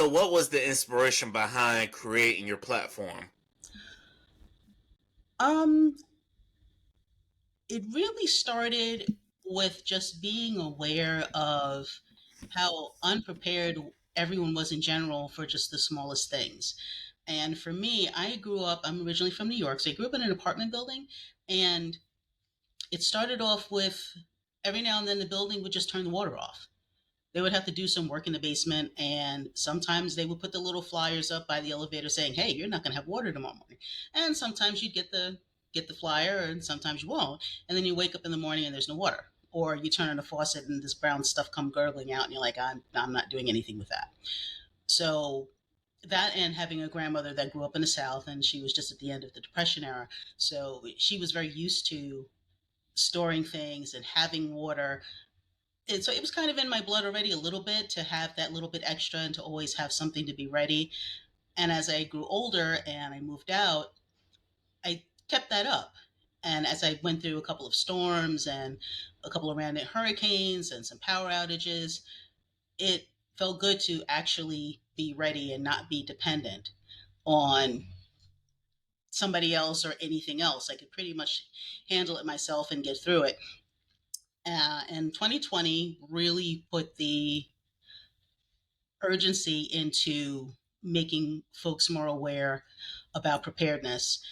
So, what was the inspiration behind creating your platform? Um, it really started with just being aware of how unprepared everyone was in general for just the smallest things. And for me, I'm originally from New York, so I grew up in an apartment building, and it started off with every now and then the building would just turn the water off. They would have to do some work in the basement, and sometimes they would put the little flyers up by the elevator saying, "Hey, you're not going to have water tomorrow morning." And sometimes you'd get the flyer, and sometimes you won't. And then you wake up in the morning and there's no water, or you turn on a faucet and this brown stuff come gurgling out, and you're like, "I'm not doing anything with that." So that, and having a grandmother that grew up in the South, and she was just at the end of the Depression era, so she was very used to storing things and having water, and so it was kind of in my blood already a little bit to have that little bit extra and to always have something to be ready. And as I grew older and I moved out, I kept that up. And as I went through a couple of storms and a couple of random hurricanes and some power outages, it felt good to actually be ready and not be dependent on somebody else or anything else. I could pretty much handle it myself and get through it. And 2020 really put the urgency into making folks more aware about preparedness.